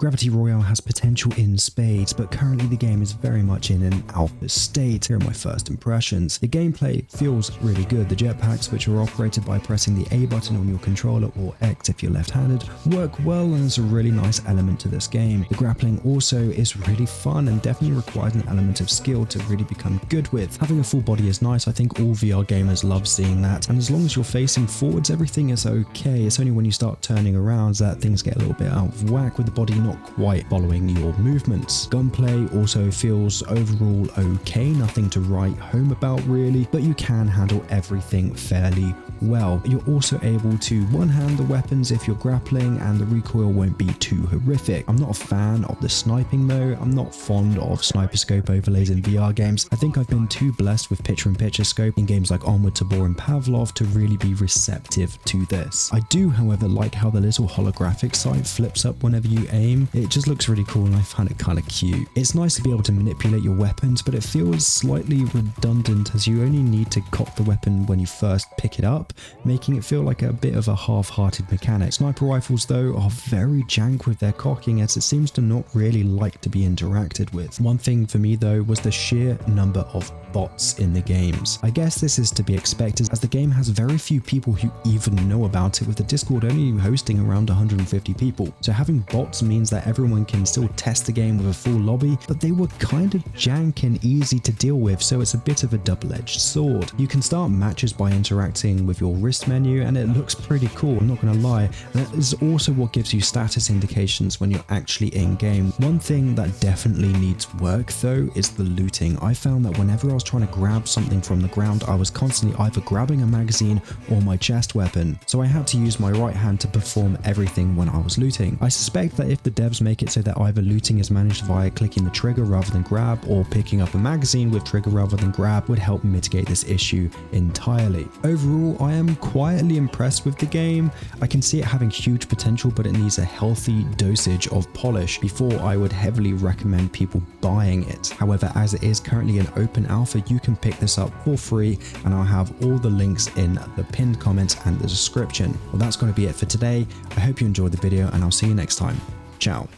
Gravity Royale has potential in spades, but currently the game is very much in an alpha state. Here are my first impressions. The gameplay feels really good. The jetpacks, which are operated by pressing the A button on your controller or X if you're left-handed, work well and is a really nice element to this game. The grappling also is really fun and definitely requires an element of skill to really become good with. Having a full body is nice. I think all VR gamers love seeing that, and as long as you're facing forwards, everything is okay. It's only when you start turning around that things get a little bit out of whack with the body not quite following your movements. Gunplay also feels overall okay, nothing to write home about really, but you can handle everything fairly well. You're also able to one-hand the weapons if you're grappling, and the recoil won't be too horrific. I'm not a fan of the sniping though. I'm not fond of sniper scope overlays in VR games. I think I've been too blessed with picture-in-picture scope in games like Onward, Tabor and Pavlov to really be receptive to this. I do, however, like how the little holographic sight flips up whenever you aim. It just looks really cool and I find it kind of cute. It's nice to be able to manipulate your weapons, but it feels slightly redundant as you only need to cock the weapon when you first pick it up, making it feel like a bit of a half-hearted mechanic. Sniper rifles though are very jank with their cocking, as it seems to not really like to be interacted with. One thing for me though was the sheer number of bots in the games. I guess this is to be expected as the game has very few people who even know about it, with the Discord only hosting around 150 people. So having bots means that everyone can still test the game with a full lobby, but they were kind of jank and easy to deal with, so it's a bit of a double-edged sword. You can start matches by interacting with your wrist menu and it looks pretty cool, I'm not gonna lie. And that is also what gives you status indications when you're actually in game. One thing that definitely needs work though is the looting. I found that whenever I was trying to grab something from the ground, I was constantly either grabbing a magazine or my chest weapon, so I had to use my right hand to perform everything when I was looting. I suspect that if the devs make it so that either looting is managed via clicking the trigger rather than grab, or picking up a magazine with trigger rather than grab, would help mitigate this issue entirely. Overall, I am quietly impressed with the game. I can see it having huge potential, but it needs a healthy dosage of polish before I would heavily recommend people buying it. However, as it is currently an open alpha, you can pick this up for free, and I'll have all the links in the pinned comments and the description. Well, that's going to be it for today. I hope you enjoyed the video, and I'll see you next time. Ciao.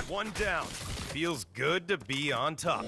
One down. Feels good to be on top.